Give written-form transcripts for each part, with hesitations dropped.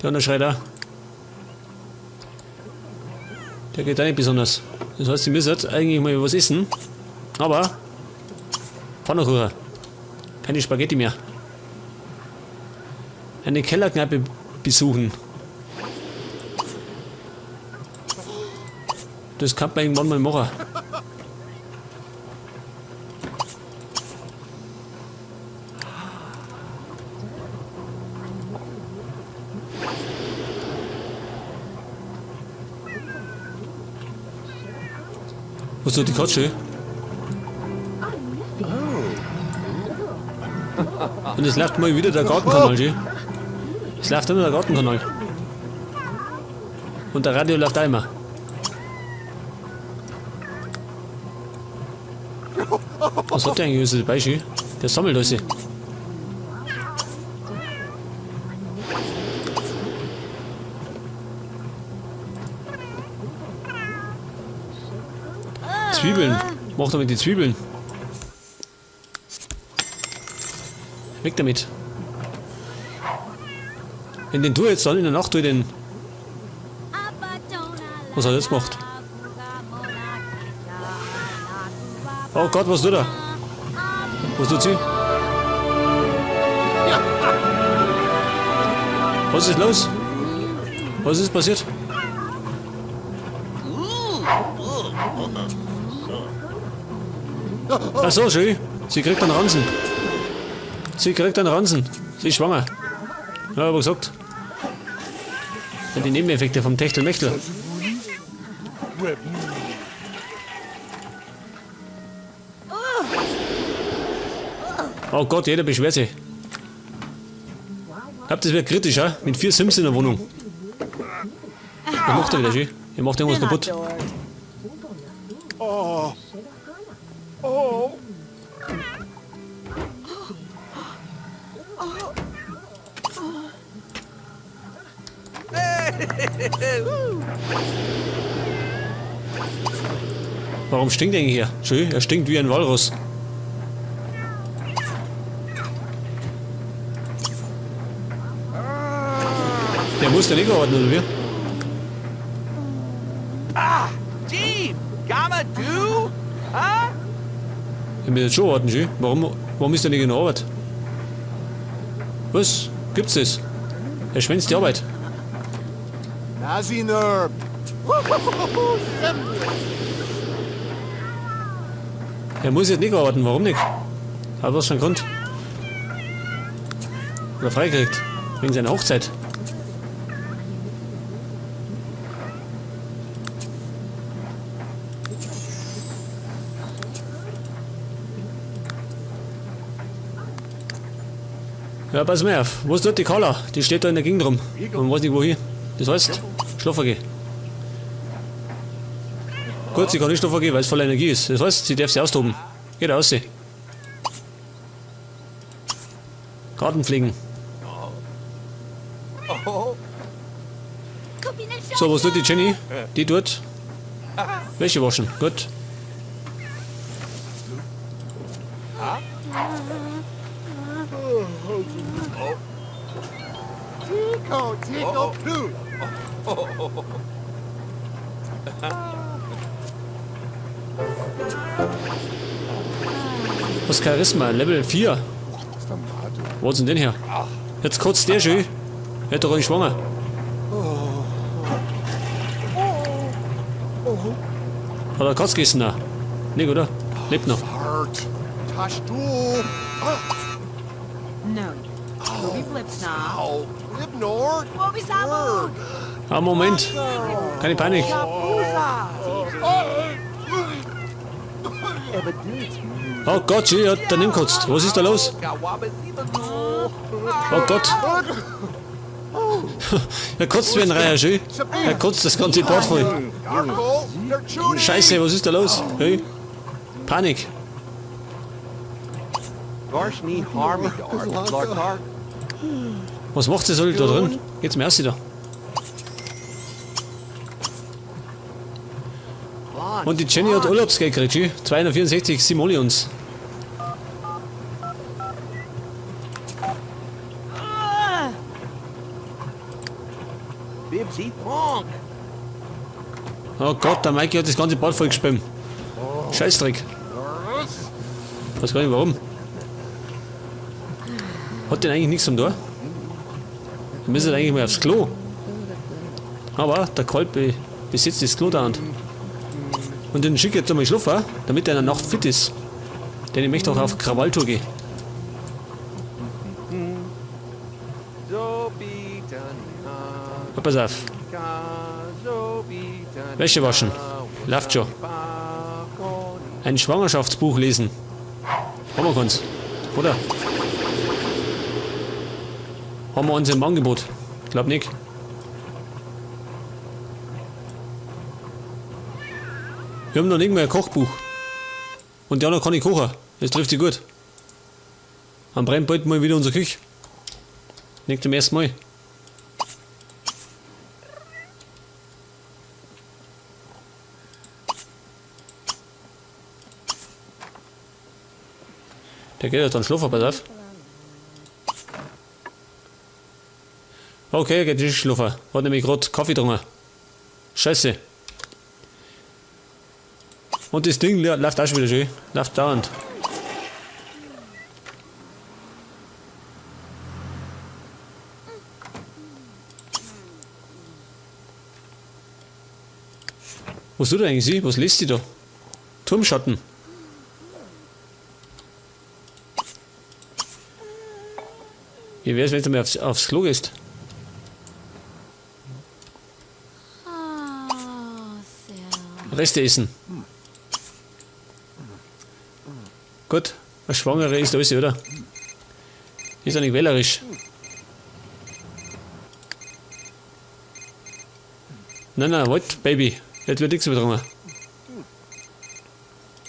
Der andere schreit auch. Der geht auch nicht besonders. Das heißt, sie müssen eigentlich mal was essen. Aber Pfannkuchen. Keine Spaghetti mehr. Eine Kellerkneipe besuchen. Das kann man irgendwann mal machen. Wo ist da die Katze? Und es läuft mal wieder der Gartenkanal, schön. Es läuft immer der Gartenkanal. Und der Radio läuft auch immer. Was hat der eigentlich alles dabei, schön? Der sammelt alles. Zwiebeln. Mach damit die Zwiebeln. Weg damit. Wenn den du jetzt dann in der Nacht den. Was hat er jetzt gemacht? Oh Gott, was tut er? Was tut sie? Was ist los? Was ist passiert? Ach so, schön. Sie kriegt einen Ransen. Sie kriegt einen Ransen. Sie ist schwanger. Ja, aber gesagt. Die Nebeneffekte vom Techtelmechtel. Oh Gott, jeder beschwert sich. Ich glaub, das wird kritisch, ja? Mit 4 Sims in der Wohnung. Was macht er wieder, schön? Er macht irgendwas kaputt. Warum stinkt er eigentlich hier? Schön, er stinkt wie ein Walross. Der muss da nicht geordnet, oder wie? Gee, Gamma do? Huh? Ich will jetzt schon warten, schön. Warum ist der nicht in der Arbeit? Was? Gibt's das? Er schwänzt die Arbeit. Nazinerb. Er muss jetzt nicht arbeiten, warum nicht? Hat was schon Grund. Oder freigekriegt. Wegen seiner Hochzeit. Ja, pass mal auf. Wo ist dort die Carla? Die steht da in der Gegend rum. Und weiß nicht wohin. Das heißt, schlafen gehen. Gut, sie kann nicht schlafen gehen, weil es voller Energie ist. Das heißt, sie darf sich austoben. Geht raus. Garten pflegen. So, was tut die Jenny? Die tut Wäsche waschen. Gut. Tico, dude. Was Charisma? Level 4. Wo ist denn den her? Jetzt kotzt der schön. Er hat doch nicht schwanger. Hat er Katz gegessen da? Nicht, oder? Lebt noch. Heart. Tash du. No. Ruby flips now. Oh, ignore. Ruby Samu! Ah, Moment. Keine Panik. Oh Gott, sie hat daneben gekotzt. Was ist da los? Oh Gott. Er kotzt wie ein Reiher, schön. Er kotzt das ganze Bad voll. Scheiße, was ist da los? Hey? Panik. Was macht sie so da drin? Geht's mir erst wieder. Und die Jenny hat Urlaubsgeld gekriegt, 264 Simoleons. Bibsy Punk. Oh Gott, der Mikey hat das ganze Bad voll gespammt. Scheißdreck. Nervous? Weiß gar nicht warum. Hat denn eigentlich nichts am Tor? Wir müssen eigentlich mal aufs Klo. Aber der Kalb besitzt das Klo dauernd. Und den schicke ich jetzt einmal schlafen, damit er in der Nacht fit ist. Denn ich möchte auch auf Krawalltour gehen. So bieten, Ja, pass auf. so bieten. Wäsche waschen. Läuft schon. Ein Schwangerschaftsbuch lesen. Haben wir keins. Oder? Haben wir uns im Angebot? Glaub nicht. Wir haben noch nicht mehr ein Kochbuch. Und ja, noch kann ich kochen. Das trifft sich gut. Am brennt bald mal wieder unsere Küche. Nicht zum ersten Mal. Der geht jetzt dann schlafen, pass auf. Okay, er geht nicht schlafen. Hat nämlich gerade Kaffee getrunken. Scheiße. Und das Ding läuft auch schon wieder schön. Läuft dauernd. Was tut er eigentlich sie? Was liest sie da? Turmschatten. Wie wär's, wenn du mal aufs Klo gehst? Oh, sehr. Reste essen. Gut, eine Schwangere ist alles, oder? Ist ja nicht wählerisch. Nein, nein, warte, Baby. Jetzt wird nichts betrunken.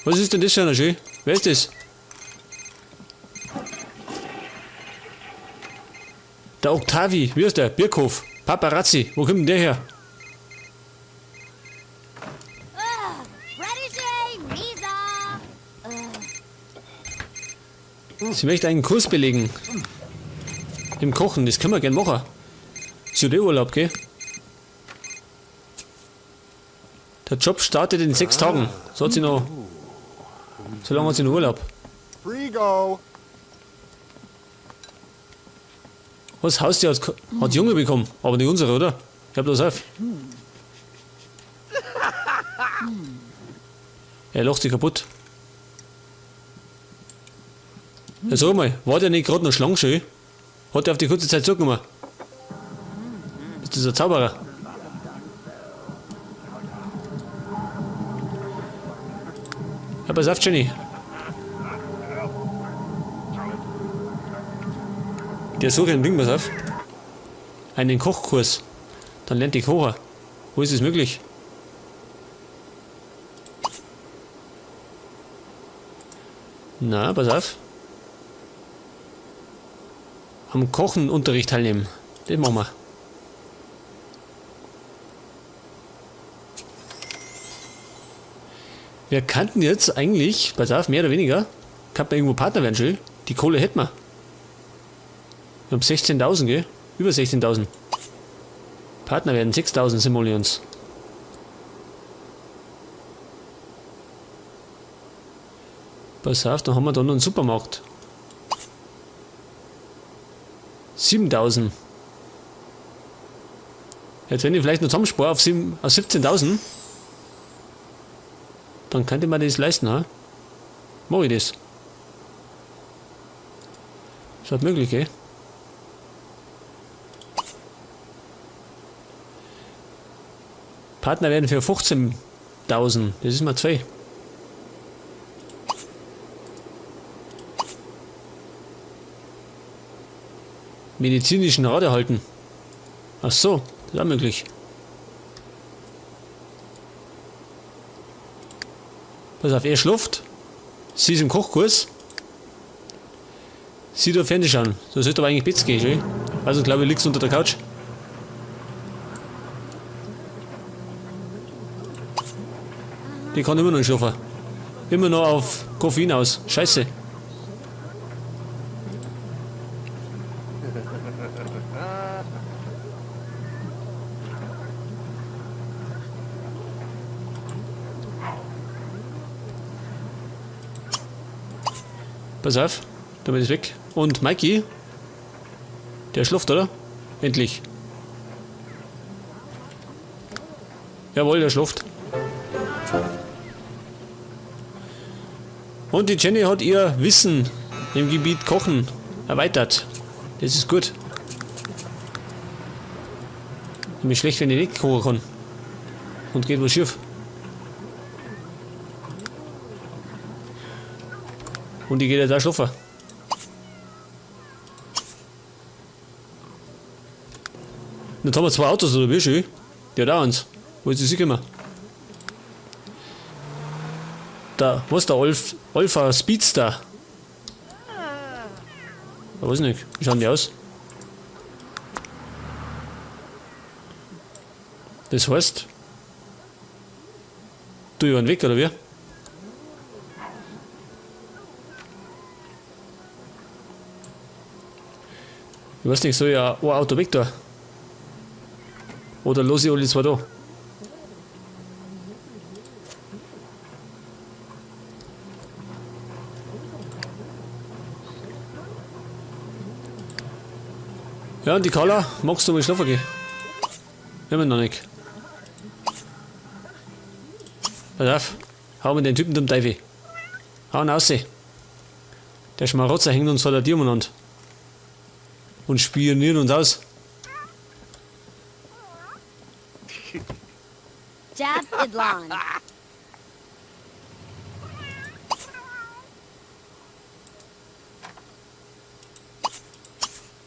Was ist denn das für einer schön? Wer ist das? Der Octavi, wie ist der? Birkhof. Paparazzi, wo kommt denn der her? Ready, Misa. Sie möchte einen Kurs belegen. Im Kochen, das können wir gern machen. Ist ja der Urlaub, gell? Der Job startet in 6 Tagen. So hat sie noch. So lange hat sie noch Urlaub. Free go. Was Haustier hat Junge bekommen, aber nicht unsere, oder? Ich hab das auf. Er lacht sich kaputt. Ja, sag mal, war der nicht gerade noch schlangenschön? Hat er auf die kurze Zeit zugenommen? Ist das ein Zauberer? Ja, pass auf, Jenny. Der sucht ein Ding, pass auf. Einen Kochkurs. Dann lernt die Kocher. Wo ist es möglich? Na, pass auf. Am Kochenunterricht teilnehmen. Das machen wir. Wir kannten jetzt eigentlich, pass auf, mehr oder weniger, kann man irgendwo Partner werden, schön. Die Kohle hätten wir. Wir haben 16.000, gell? Über 16.000. Partner werden 6.000 Simoleons. Pass auf, dann haben wir da noch einen Supermarkt. 7.000. Jetzt wenn ich vielleicht noch zusammenspare auf 17.000, dann könnte man das leisten, ha? Mach ich das? Ist halt möglich, gell? Partner werden für 15.000. Das ist mal 2. Medizinischen Rat erhalten. Ach so, das ist auch möglich. Pass auf, er schläft. Sie ist im Kochkurs. Sie darf Fernsehen schauen. So sollte aber eigentlich Bett gehen, schön. Also glaube ich, liegst unter der Couch. Die kann immer noch nicht schlafen. Immer noch auf Koffein aus. Scheiße. Pass auf, damit ist weg. Und Mikey, der schläft, oder? Endlich. Jawohl, der schläft. Und die Jenny hat ihr Wissen im Gebiet Kochen erweitert. Das ist gut. Mir schlecht, wenn ich nicht kochen kann. Und geht was schief. Und die geht jetzt auch schlafen. Jetzt haben wir 2 Autos, oder wie schön? Der da eins. Wo ist die Sieg immer? Da, was der Alpha Speedster? Ich weiß nicht, wie schauen die aus? Das heißt, du über den Weg, oder wie? Ich weiß nicht, soll ich ein Auto weg da? Oder los ich alle 2 da? Ja, und die Carla, magst du mal schlafen gehen? Immer noch nicht. Pass auf, hau mir den Typen zum Teufel. Hau ihn raus. Der Schmarotzer hängt uns vor der Tür umeinander. Und spioniert uns aus. Jab Idlan.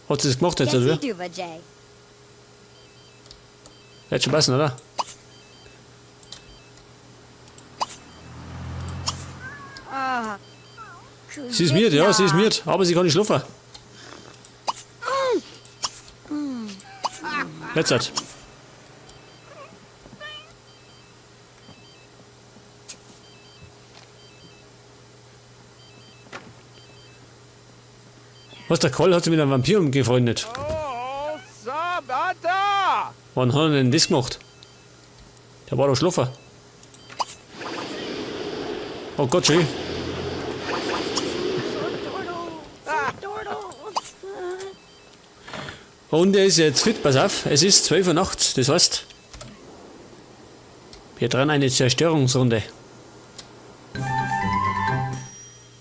Hat sie das gemacht jetzt, oder wie? Duva J. Wird schon passen, oder? Sie ist miert, ja, sie ist miert, aber sie kann nicht schlafen. Jetzt halt. Was, der Koll hat sich mit einem Vampir umgefreundet. Oh, Sabata! Wann hat er denn das gemacht? Der war doch schlafen. Oh Gott, schön. Und er ist jetzt fit, pass auf, es ist 12 Uhr nachts, das heißt, wir dran eine Zerstörungsrunde.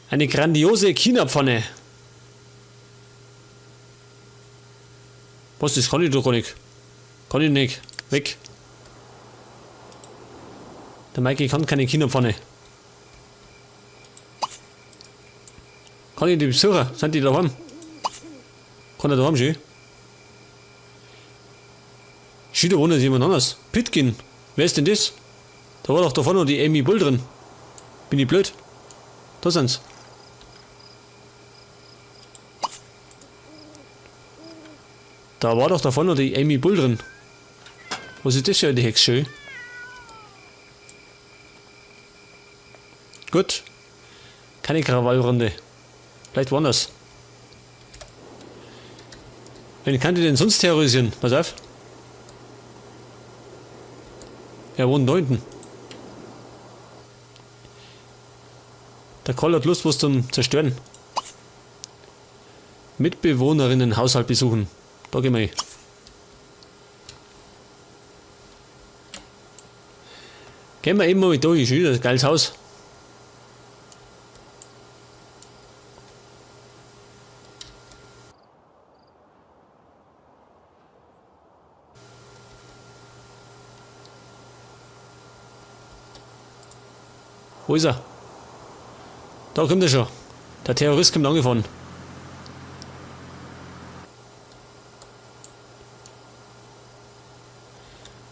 Eine grandiose China-Pfanne. Was, das kann ich doch gar nicht. Kann ich nicht. Weg. Der Mikey kann keine China-Pfanne. Kann ich die besuchen? Sind die daheim? Kann er daheim stehen? Da wohnt jemand anders. Pitkin. Wer ist denn das? Da war doch da vorne noch die Amy Bull drin. Bin ich blöd? Da sind's. Da war doch da vorne noch die Amy Bull drin. Was ist das für eine Hex schön? Gut. Keine Krawallrunde. Vielleicht woanders. Wen kann die denn sonst terrorisieren? Pass auf. Er wohnt da hinten. Der Karl hat Lust, was zum Zerstören. Mitbewohnerinnen Haushalt besuchen. Da gehen wir hin. Gehen wir eben mal mit da, ist wieder ein geiles Haus. Wo ist er? Da kommt er schon. Der Terrorist kommt angefahren.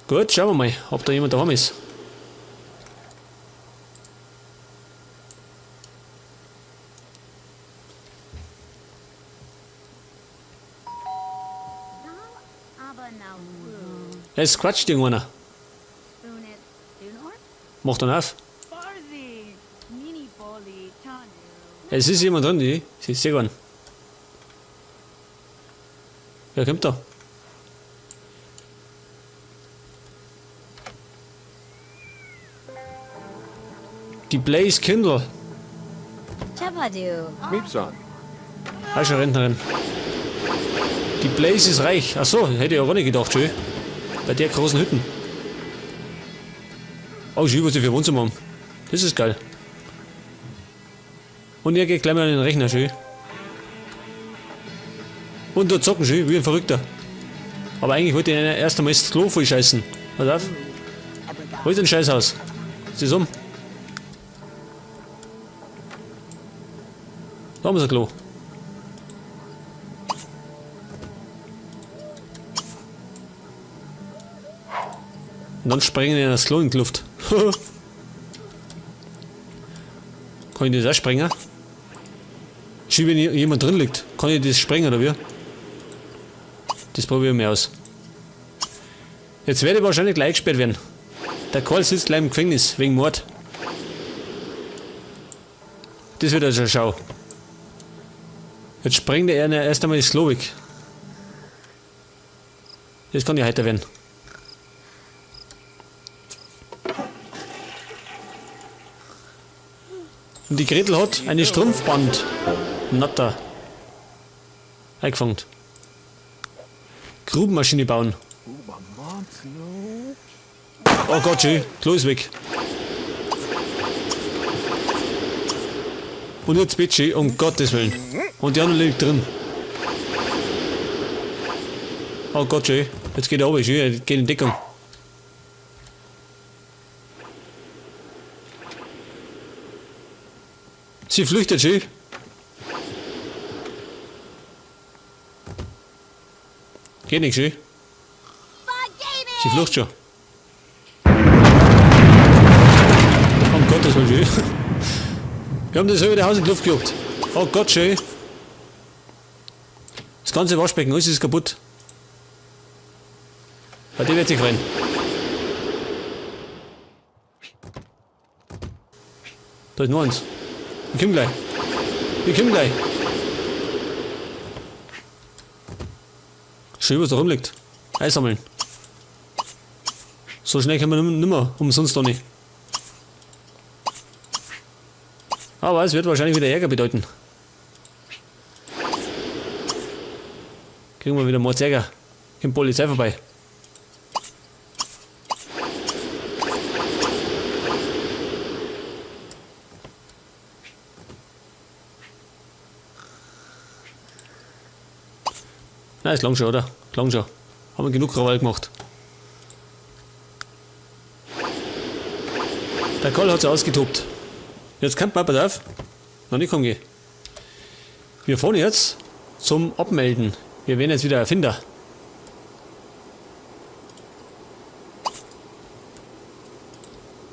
Gut, schauen wir mal, ob da jemand daheim ist. Es quatscht irgendeiner. Mach dann auf. Es ist jemand drin, die ist sehr gut. Wer kommt da? Die Blaze Kindle. Chabadu. Meep son. Ah, schon Rentnerin. Die Blaze ist reich. Achso, hätte ich auch nicht gedacht, schön. Bei der großen Hütten. Oh, schön, was sie für Wohnzimmer haben. Das ist geil. Und er geht gleich mal an den Rechner, schön. Und da zocken, schön, wie ein Verrückter. Aber eigentlich wollte ich erst einmal das Klo voll scheißen. Pass auf. Wo ist denn Scheißhaus? Ist das um? Da haben wir das Klo. Und dann sprengen wir das Klo in die Luft. Kann ich das auch sprengen? Schön, wenn jemand drin liegt. Kann ich das sprengen oder wie? Das probieren wir aus. Jetzt werde ich wahrscheinlich gleich gesperrt werden. Der Karl sitzt gleich im Gefängnis wegen Mord. Das wird also eine Schau. Jetzt sprengt er erst einmal das Klo weg. Das kann ja heiter werden. Und die Gretel hat eine Strumpfband. Natter. Eingefangen. Grubenmaschine bauen. Oh Gott, schön. Klo ist weg. Und jetzt Bett schön, um Gottes Willen. Und die andere liegt drin. Oh Gott, schön. Jetzt geht er runter, schön. Er geht in Deckung. Sie flüchtet schön. Geht nicht schön. Sie flucht schon. Um Gottes Willen, schön. Wir haben das halbe Haus in die Luft gejuckt. Oh Gott, schön. Das ganze Waschbecken, alles ist kaputt. Ja, die wird sich freuen. Da ist noch eins. Ich komm gleich. Ich komm gleich. Schön, was da rumliegt. Einsammeln. So schnell können wir nimmer umsonst doch nicht. Aber es wird wahrscheinlich wieder Ärger bedeuten. Kriegen wir wieder Mordsärger. Kommt Polizei vorbei. Na, ist lang schon, oder? Lang schon. Haben wir genug Krawall gemacht. Der Karl hat sich ausgetobt. Jetzt kommt man, pass auf. Noch nicht kommen gehen. Wir fahren jetzt zum Abmelden. Wir werden jetzt wieder Erfinder.